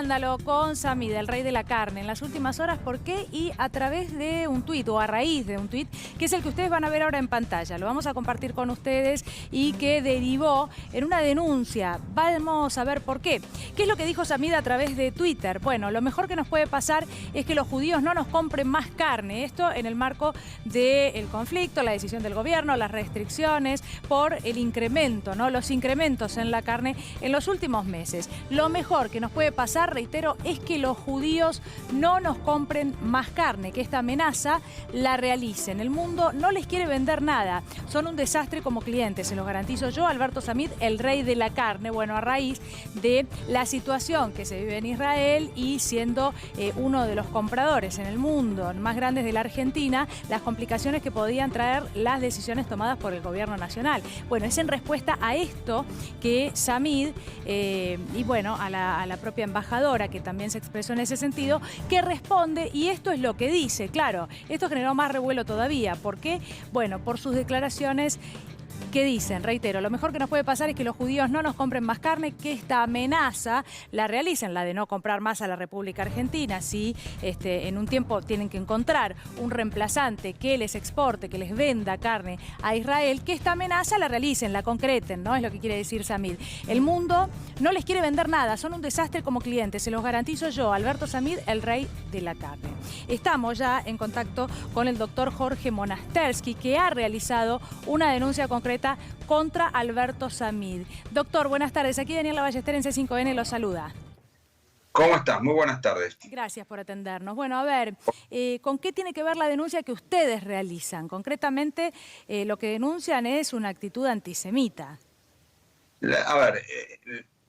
escándalo con Samid, el rey de la carne, en las últimas horas. ¿Por qué? Y a través de un tuit, o a raíz de un tuit, que es el que ustedes van a ver ahora en pantalla. Lo vamos a compartir con ustedes y que derivó en una denuncia. Vamos a ver por qué. ¿Qué es lo que dijo Samid a través de Twitter? Bueno, lo mejor que nos puede pasar es que los judíos no nos compren más carne. Esto en el marco del conflicto, la decisión del gobierno, las restricciones por el incremento, ¿no? Los incrementos en la carne en los últimos meses. Lo mejor que nos puede pasar, reitero, es que los judíos no nos compren más carne, que esta amenaza la realicen. El mundo no les quiere vender nada. Son un desastre como clientes, se los garantizo yo, Alberto Samid, el rey de la carne. Bueno, a raíz de la situación que se vive en Israel y siendo uno de los compradores en el mundo más grandes de la Argentina, las complicaciones que podían traer las decisiones tomadas por el gobierno nacional. Bueno, es en respuesta a esto que Samid, y bueno, a la propia embajadora, que también se expresó en ese sentido, que responde, y esto es lo que dice. Claro, esto generó más revuelo todavía. ¿Por qué? Bueno, por sus declaraciones que dicen, reitero, lo mejor que nos puede pasar es que los judíos no nos compren más carne, que esta amenaza la realicen, la de no comprar más a la República Argentina, si en un tiempo tienen que encontrar un reemplazante que les exporte, que les venda carne a Israel, que esta amenaza la realicen, la concreten, ¿no? Es lo que quiere decir Samid. El mundo no les quiere vender nada, son un desastre como clientes, se los garantizo yo, Alberto Samid, el rey de la carne. Estamos ya en contacto con el doctor Jorge Monastersky, que ha realizado una denuncia concreta contra Alberto Samid. Doctor, buenas tardes. Aquí Daniela Ballester en C5N lo saluda. ¿Cómo estás? Muy buenas tardes. Gracias por atendernos. Bueno, a ver, ¿con qué tiene que ver la denuncia que ustedes realizan? Concretamente, lo que denuncian es una actitud antisemita. La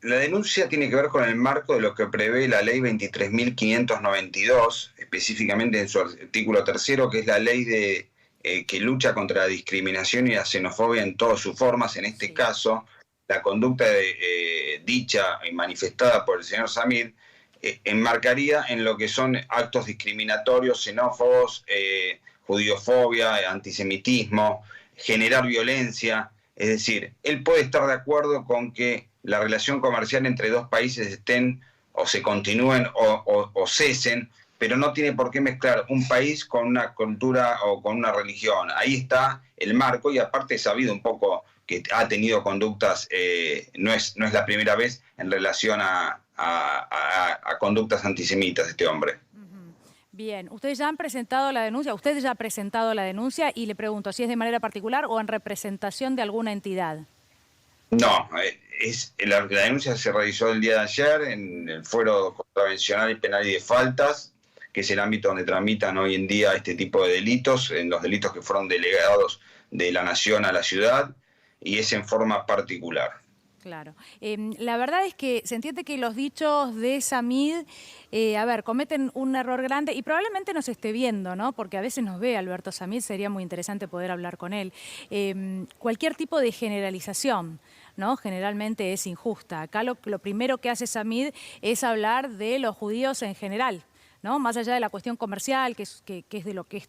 denuncia tiene que ver con el marco de lo que prevé la ley 23.592, específicamente en su artículo 3º, que es la ley que lucha contra la discriminación y la xenofobia en todas sus formas. En este caso, la conducta dicha y manifestada por el señor Samid enmarcaría en lo que son actos discriminatorios, xenófobos, judiofobia, antisemitismo, generar violencia. Es decir, él puede estar de acuerdo con que la relación comercial entre dos países estén o se continúen o cesen, pero no tiene por qué mezclar un país con una cultura o con una religión. Ahí está el marco, y aparte he sabido un poco que ha tenido conductas, no es la primera vez en relación a conductas antisemitas este hombre. Bien, ustedes ya han presentado la denuncia, usted ya ha presentado la denuncia, y le pregunto si es de manera particular o en representación de alguna entidad. No, la denuncia se realizó el día de ayer en el Fuero Contravencional y Penal y de Faltas, que es el ámbito donde tramitan hoy en día este tipo de delitos, en los delitos que fueron delegados de la nación a la ciudad, y es en forma particular. Claro. La verdad es que se entiende que los dichos de Samid, cometen un error grande, y probablemente nos esté viendo, ¿no? Porque a veces nos ve Alberto Samid, sería muy interesante poder hablar con él. Cualquier tipo de generalización, ¿no? Generalmente es injusta. Acá lo primero que hace Samid es hablar de los judíos en general, ¿no? Más allá de la cuestión comercial, que es de lo que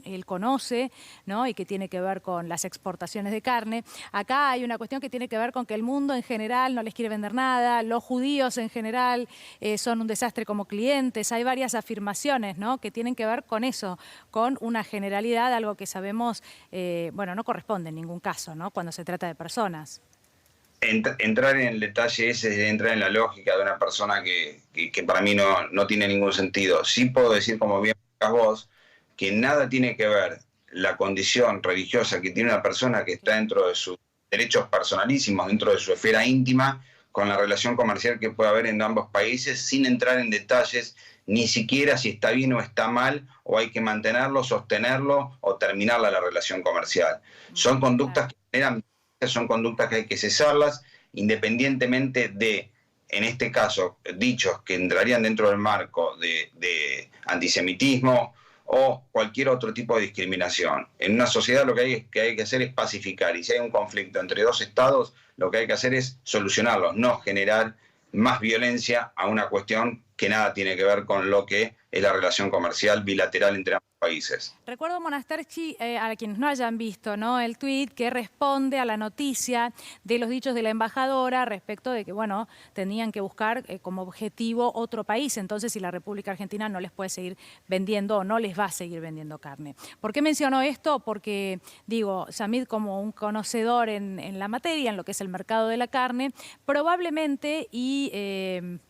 él conoce, ¿no? Y que tiene que ver con las exportaciones de carne. Acá hay una cuestión que tiene que ver con que el mundo en general no les quiere vender nada, los judíos en general son un desastre como clientes. Hay varias afirmaciones, ¿no? Que tienen que ver con eso, con una generalidad, algo que sabemos, no corresponde en ningún caso, ¿no? Cuando se trata de personas. Entrar en el detalle ese es entrar en la lógica de una persona que para mí no tiene ningún sentido. Sí puedo decir, como bien explicás vos, que nada tiene que ver la condición religiosa que tiene una persona que está dentro de sus derechos personalísimos, dentro de su esfera íntima, con la relación comercial que puede haber en ambos países, sin entrar en detalles ni siquiera si está bien o está mal, o hay que mantenerlo, sostenerlo o terminarla la relación comercial. Son conductas que generan, son conductas que hay que cesarlas, independientemente de, en este caso, dichos que entrarían dentro del marco de antisemitismo o cualquier otro tipo de discriminación. En una sociedad lo que hay que hacer es pacificar, y si hay un conflicto entre dos estados, lo que hay que hacer es solucionarlo, no generar más violencia a una cuestión que nada tiene que ver con lo que es la relación comercial bilateral entre ambos. países. Recuerdo Monasterchi, a quienes no hayan visto, ¿no?, el tuit que responde a la noticia de los dichos de la embajadora respecto de que, bueno, tenían que buscar como objetivo otro país. Entonces, si la República Argentina no les puede seguir vendiendo o no les va a seguir vendiendo carne. ¿Por qué mencionó esto? Porque, digo, Samid, como un conocedor en la materia, en lo que es el mercado de la carne, probablemente, y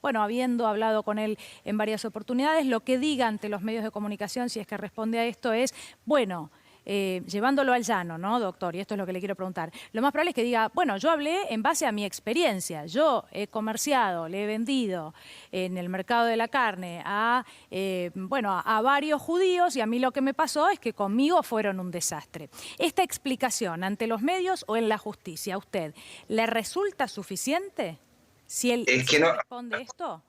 bueno, habiendo hablado con él en varias oportunidades, lo que diga ante los medios de comunicación, si es que responde a esto, es, bueno, llevándolo al llano, ¿no, doctor? Y esto es lo que le quiero preguntar. Lo más probable es que diga, bueno, yo hablé en base a mi experiencia. Yo he comerciado, le he vendido en el mercado de la carne a, bueno, a varios judíos, y a mí lo que me pasó es que conmigo fueron un desastre. ¿Esta explicación ante los medios o en la justicia, a usted, le resulta suficiente si él responde esto?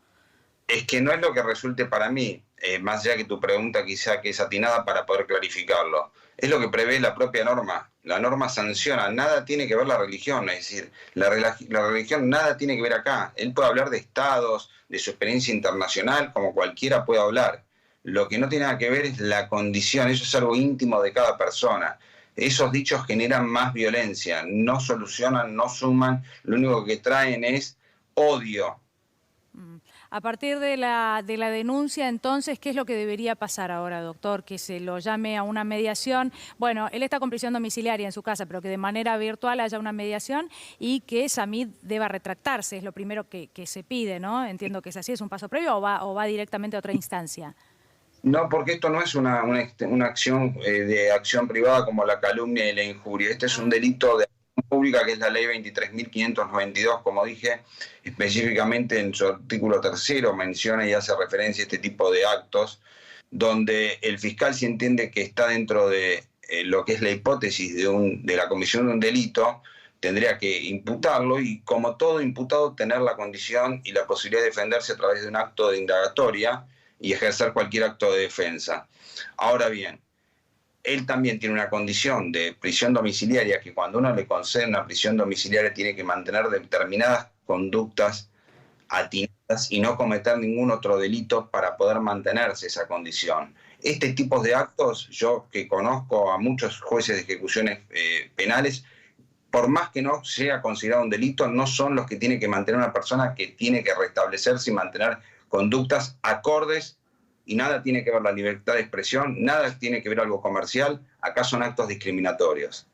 Es que no es lo que resulte para mí, más allá que tu pregunta quizá que es atinada para poder clarificarlo. Es lo que prevé la propia norma. La norma sanciona, nada tiene que ver la religión, es decir, la religión nada tiene que ver acá. Él puede hablar de estados, de su experiencia internacional, como cualquiera puede hablar. Lo que no tiene nada que ver es la condición, eso es algo íntimo de cada persona. Esos dichos generan más violencia, no solucionan, no suman, lo único que traen es odio. A partir de la denuncia, entonces, ¿qué es lo que debería pasar ahora, doctor? Que se lo llame a una mediación. Bueno, él está con prisión domiciliaria en su casa, pero que de manera virtual haya una mediación y que Samid deba retractarse. Es lo primero que se pide, ¿no? Entiendo que es así, ¿es un paso previo o va directamente a otra instancia? No, porque esto no es una acción de acción privada como la calumnia y la injuria. Este es un delito de acción pública, que es la ley 23.592, como dije, específicamente en su artículo 3 menciona y hace referencia a este tipo de actos, donde el fiscal, si entiende que está dentro de lo que es la hipótesis de la comisión de un delito, tendría que imputarlo y, como todo imputado, tener la condición y la posibilidad de defenderse a través de un acto de indagatoria y ejercer cualquier acto de defensa. Ahora bien, él también tiene una condición de prisión domiciliaria, que cuando uno le concede una prisión domiciliaria tiene que mantener determinadas conductas atinadas y no cometer ningún otro delito para poder mantenerse esa condición. Este tipo de actos, yo que conozco a muchos jueces de ejecuciones penales, por más que no sea considerado un delito, no son los que tiene que mantener una persona que tiene que restablecerse y mantener conductas acordes, y nada tiene que ver la libertad de expresión, nada tiene que ver algo comercial, acá son actos discriminatorios.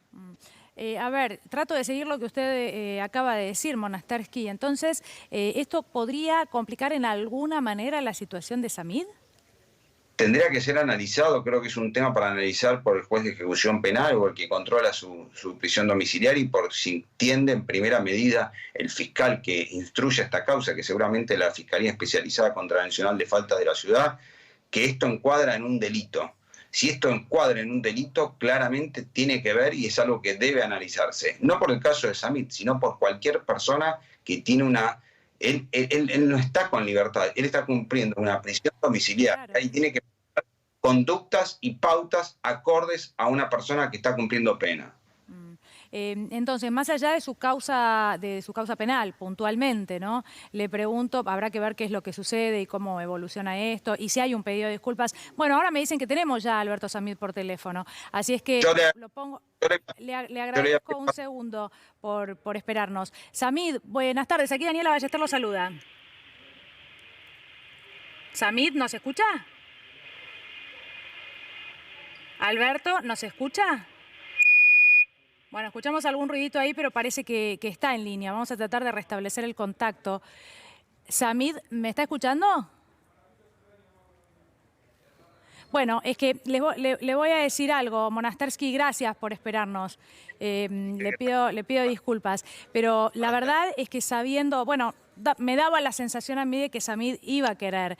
A ver, trato de seguir lo que usted acaba de decir, Monasterski. Entonces, ¿esto podría complicar en alguna manera la situación de Samid? Tendría que ser analizado, creo que es un tema para analizar por el juez de ejecución penal o el que controla su prisión domiciliaria, y por si entiende en primera medida el fiscal que instruye esta causa, que seguramente la Fiscalía Especializada Contravencional de Faltas de la Ciudad, que esto encuadra en un delito. Si esto encuadra en un delito, claramente tiene que ver y es algo que debe analizarse. No por el caso de Samid, sino por cualquier persona que tiene una... Él no está con libertad, él está cumpliendo una prisión domiciliaria, claro, y tiene que poner conductas y pautas acordes a una persona que está cumpliendo pena. Entonces, más allá de su causa penal, puntualmente, ¿no? Le pregunto, habrá que ver qué es lo que sucede y cómo evoluciona esto, y si hay un pedido de disculpas. Bueno, ahora me dicen que tenemos ya a Alberto Samid por teléfono, así es que le agradezco un segundo por esperarnos. Samid, buenas tardes, aquí Daniela Ballester lo saluda. Samid, ¿nos escucha? Alberto, ¿nos escucha? Bueno, escuchamos algún ruidito ahí, pero parece que está en línea. Vamos a tratar de restablecer el contacto. Samid, ¿me está escuchando? Bueno, es que le voy a decir algo, Monasterski, gracias por esperarnos. Le pido disculpas, pero la verdad es que sabiendo, bueno, me daba la sensación a mí de que Samid iba a querer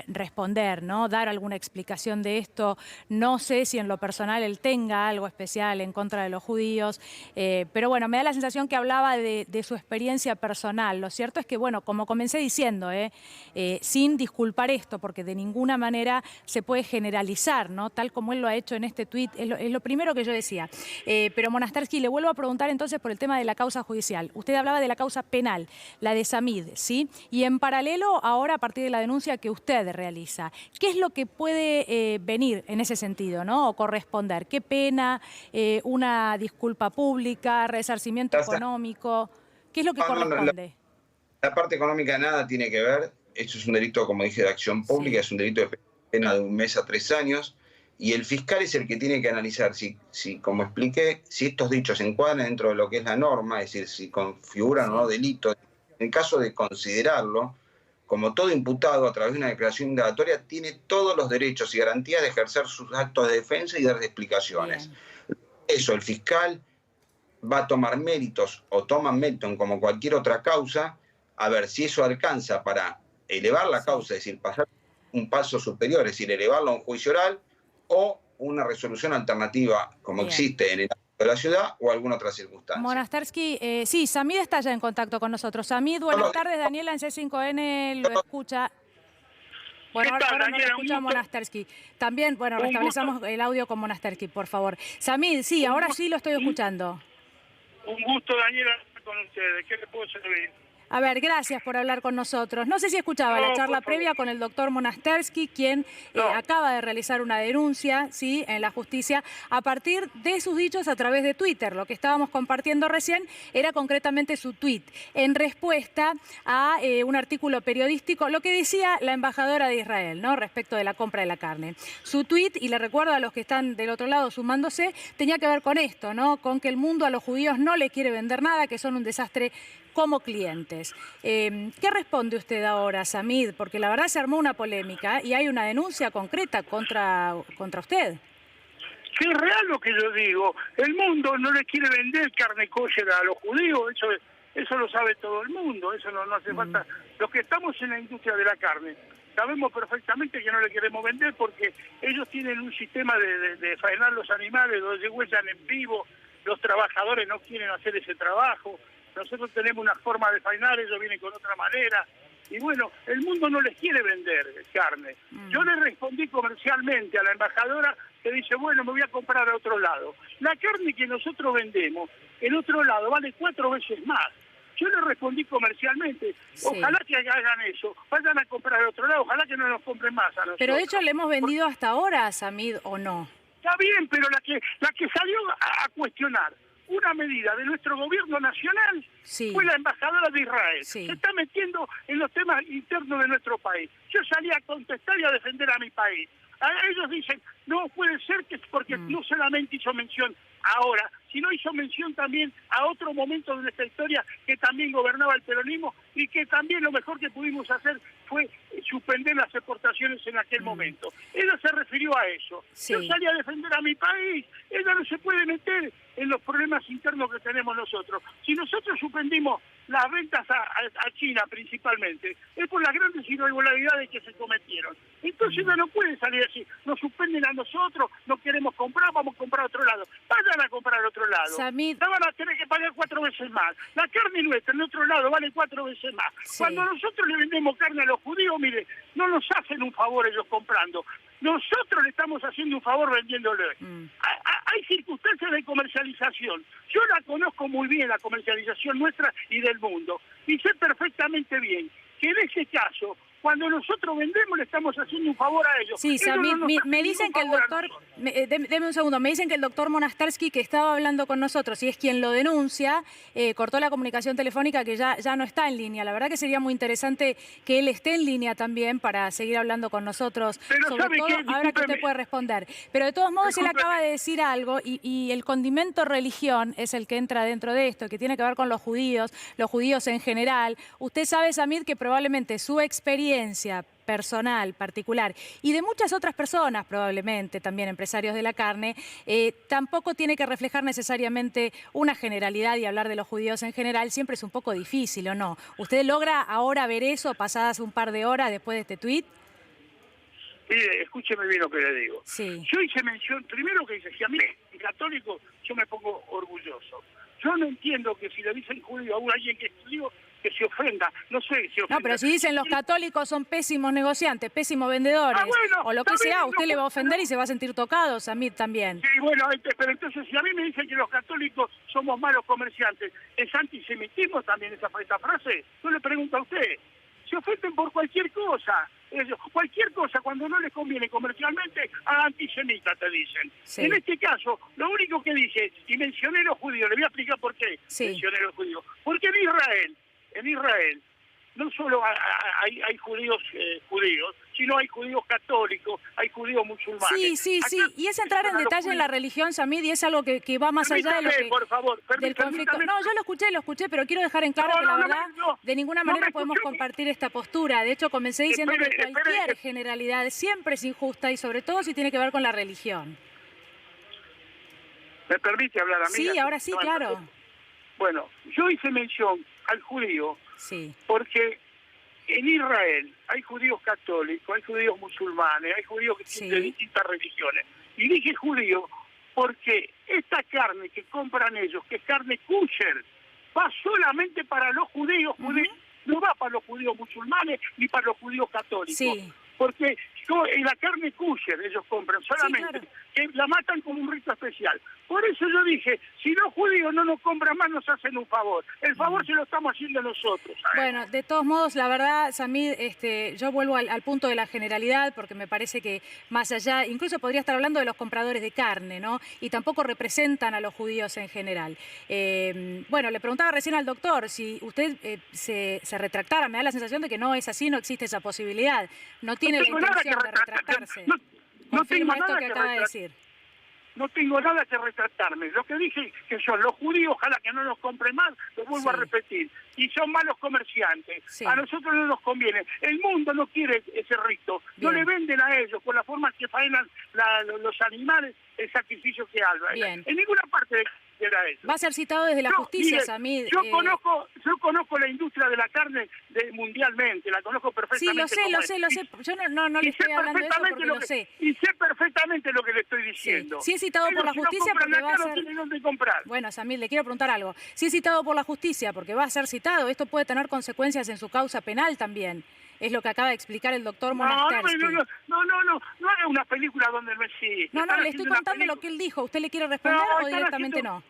responder, ¿no? Dar alguna explicación de esto. No sé si en lo personal él tenga algo especial en contra de los judíos, pero bueno, me da la sensación que hablaba de su experiencia personal. Lo cierto es que, bueno, como comencé diciendo, sin disculpar esto, porque de ninguna manera se puede generalizar, ¿no? Tal como él lo ha hecho en este tuit, es lo primero que yo decía. Pero Monasterski, le vuelvo a preguntar entonces por el tema de la causa judicial. Usted hablaba de la causa penal, la de Samid, ¿sí? Y en paralelo, ahora a partir de la denuncia que usted realiza, ¿qué es lo que puede venir en ese sentido, ¿no? O corresponder. ¿Qué pena? ¿Una disculpa pública? ¿Resarcimiento económico? ¿Qué es lo que corresponde? La parte económica nada tiene que ver. Esto es un delito, como dije, de acción pública, es un delito de pena de 1 mes a 3 años. Y el fiscal es el que tiene que analizar si, como expliqué, si estos dichos se encuadran dentro de lo que es la norma, es decir, si configuran o no delito. En caso de considerarlo, como todo imputado a través de una declaración indagatoria, tiene todos los derechos y garantías de ejercer sus actos de defensa y dar explicaciones. Bien. Eso, el fiscal va a tomar méritos o toma méritos como cualquier otra causa, a ver si eso alcanza para elevar la causa, es decir, pasar un paso superior, es decir, elevarlo a un juicio oral, o una resolución alternativa, como existe en el ámbito de la ciudad, o alguna otra circunstancia. Monastersky, sí, Samid está ya en contacto con nosotros. Samid, buenas tardes, Daniela en C5N lo escucha. Bueno, ahora no lo escucha Monastersky. También, bueno, restablecemos el audio con Monastersky, por favor. Samid, sí, ahora sí lo estoy escuchando. Un gusto, Daniela, con ustedes. ¿Qué le puedo servir? A ver, gracias por hablar con nosotros. No sé si escuchaba la charla previa con el doctor Monastersky, quien acaba de realizar una denuncia, ¿sí?, en la justicia a partir de sus dichos a través de Twitter. Lo que estábamos compartiendo recién era concretamente su tweet en respuesta a un artículo periodístico, lo que decía la embajadora de Israel, ¿no?, respecto de la compra de la carne. Su tweet, y le recuerdo a los que están del otro lado sumándose, tenía que ver con esto, ¿no?, con que el mundo a los judíos no le quiere vender nada, que son un desastre como clientes. ¿Qué responde usted ahora, Samid? Porque la verdad se armó una polémica y hay una denuncia concreta contra usted. Sí, es real lo que yo digo. El mundo no le quiere vender carne kosher a los judíos, eso lo sabe todo el mundo, eso no hace falta. Los que estamos en la industria de la carne sabemos perfectamente que no le queremos vender porque ellos tienen un sistema de faenar los animales, donde se huellan en vivo, los trabajadores no quieren hacer ese trabajo. Nosotros tenemos una forma de faenar, ellos vienen con otra manera. Y bueno, el mundo no les quiere vender carne. Yo le respondí comercialmente a la embajadora que dice, bueno, me voy a comprar a otro lado. La carne que nosotros vendemos en otro lado vale 4 veces más. Yo le respondí comercialmente, ojalá que hagan eso, vayan a comprar a otro lado, ojalá que no nos compren más a nosotros. Pero de hecho le hemos vendido hasta ahora, Samid, ¿o no? Está bien, pero la que salió a cuestionar una medida de nuestro gobierno nacional fue la embajadora de Israel. Se está metiendo en los temas internos de nuestro país. Yo salí a contestar y a defender a mi país. Ellos dicen, no puede ser que porque no solamente hizo mención ahora, sino hizo mención también a otro momento de nuestra historia que también gobernaba el peronismo y que también lo mejor que pudimos hacer fue suspender las exportaciones en aquel momento. Ella se refirió a eso. Yo salí a defender a mi país. Ella no se puede meter en los problemas internos que tenemos nosotros. Si nosotros suspendimos las ventas a China principalmente, es por las grandes irregularidades que se cometieron. Entonces ella no puede salir así. Nos suspenden a nosotros, no queremos comprar, vamos a comprar a otro lado. Vayan a comprar a otro lado. Samid, la van a tener que pagar 4 veces más. La carne nuestra en otro lado vale 4 veces más. Cuando nosotros le vendemos carne a los judíos, mire, no nos hacen un favor ellos comprando. Nosotros le estamos haciendo un favor vendiéndole. Hay circunstancias de comercialización. Yo la conozco muy bien, la comercialización nuestra y del mundo. Y sé perfectamente bien que en ese caso, cuando nosotros vendemos, le estamos haciendo un favor a ellos. Sí, Samid, me dicen que el doctor... Deme un segundo. Me dicen que el doctor Monastersky, que estaba hablando con nosotros y es quien lo denuncia, cortó la comunicación telefónica, que ya no está en línea. La verdad que sería muy interesante que él esté en línea también para seguir hablando con nosotros. Pero sobre todo, ahora que usted puede responder. Pero de todos modos, él acaba de decir algo y el condimento religión es el que entra dentro de esto, que tiene que ver con los judíos en general. Usted sabe, Samid, que probablemente su experiencia personal, particular, y de muchas otras personas, probablemente también empresarios de la carne, tampoco tiene que reflejar necesariamente una generalidad, y hablar de los judíos en general siempre es un poco difícil, ¿o no? ¿Usted logra ahora ver eso pasadas un par de horas después de este tuit? Mire, escúcheme bien lo que le digo. Yo hice mención, primero que dice, si a mí es católico, yo me pongo orgulloso. Yo no entiendo que si le dicen judío a alguien que estudió, que se ofenda, no sé si ofenda. No, pero si dicen los católicos son pésimos negociantes, pésimos vendedores, bueno, o lo que sea, bien, usted le va a ofender y se va a sentir tocado, Samid también. Sí, bueno, pero entonces si a mí me dicen que los católicos somos malos comerciantes, ¿es antisemitismo también esa frase? Yo le pregunto a usted. Se ofenden por cualquier cosa. Cualquier cosa, cuando no les conviene comercialmente, a antisemita te dicen. Sí. En este caso, lo único que dice, y mencioné los judíos, le voy a explicar por qué mencioné los judíos. Porque en Israel, no solo hay judíos sino hay judíos católicos, hay judíos musulmanes. Sí, y es entrar en detalle en la religión, Samid, y es algo que va más allá de lo que, por favor, del conflicto. No, yo lo escuché, pero quiero dejar en claro que la verdad, de ninguna manera podemos compartir esta postura. De hecho, comencé diciendo que cualquier generalidad siempre es injusta, y sobre todo si tiene que ver con la religión. ¿Me permite hablar a mí? Sí, ahora sí, claro. Bueno, yo hice mención al judío porque en Israel hay judíos católicos, hay judíos musulmanes, hay judíos de distintas religiones. Y dije judío porque esta carne que compran ellos, que es carne kosher, va solamente para los judíos, no va para los judíos musulmanes ni para los judíos católicos. Sí. Porque la carne kosher ellos compran solamente, que la matan con un rito especial. Por eso yo dije, si los judíos no nos compran más, nos hacen un favor. El favor se lo estamos haciendo nosotros. Bueno, de todos modos, la verdad, Samid, yo vuelvo al punto de la generalidad, porque me parece que más allá, incluso podría estar hablando de los compradores de carne, ¿no? Y tampoco representan a los judíos en general. Bueno, le preguntaba recién al doctor si usted se retractara. Me da la sensación de que no es así, no existe esa posibilidad. No tiene la intención de retractarse. No tengo esto nada que acaba de decir. No tengo nada que retractarme. Lo que dije que son los judíos, ojalá que no nos compren más, lo vuelvo a repetir. Y son malos comerciantes. A nosotros no nos conviene. El mundo no quiere ese rito. No le venden a ellos por la forma que faenan los animales, el sacrificio que hacen. En ninguna parte era eso. Va a ser citado desde la justicia, Samid. Yo conozco la industria de la carne mundialmente, la conozco perfectamente. Sí, lo sé. Yo no le estoy hablando de eso porque lo sé. Y sé perfectamente lo que le estoy diciendo. Sí es citado por la justicia porque va a ser... No tienen dónde comprar. Bueno, Samid, le quiero preguntar algo. Sí es citado por la justicia porque va a ser citado. Esto puede tener consecuencias en su causa penal también. Es lo que acaba de explicar el doctor Monastersky. No haga una película donde no existe. No, le estoy contando lo que él dijo. ¿Usted le quiere responder o directamente no?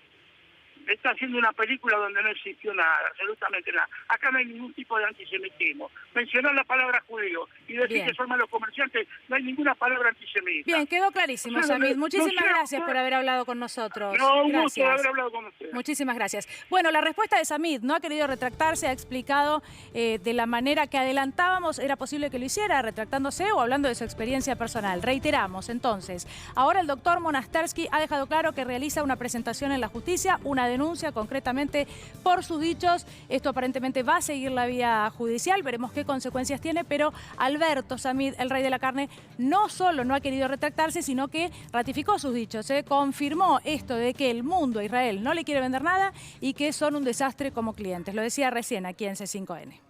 Está haciendo una película donde no existió nada, absolutamente nada. Acá no hay ningún tipo de antisemitismo. Mencionar la palabra judío y decir que son malos comerciantes, no hay ninguna palabra antisemita. Bien, quedó clarísimo, Samid. Muchísimas gracias por haber hablado con nosotros. No, un gusto de haber hablado con usted. Muchísimas gracias. Bueno, la respuesta de Samid, no ha querido retractarse, ha explicado de la manera que adelantábamos, era posible que lo hiciera, retractándose o hablando de su experiencia personal. Reiteramos, entonces, ahora el doctor Monastersky ha dejado claro que realiza una presentación en la justicia, una denuncia concretamente por sus dichos. Esto aparentemente va a seguir la vía judicial, veremos qué consecuencias tiene, pero Alberto Samid, el rey de la carne, no solo no ha querido retractarse, sino que ratificó sus dichos, confirmó esto de que el mundo, Israel, no le quiere vender nada y que son un desastre como clientes. Lo decía recién aquí en C5N.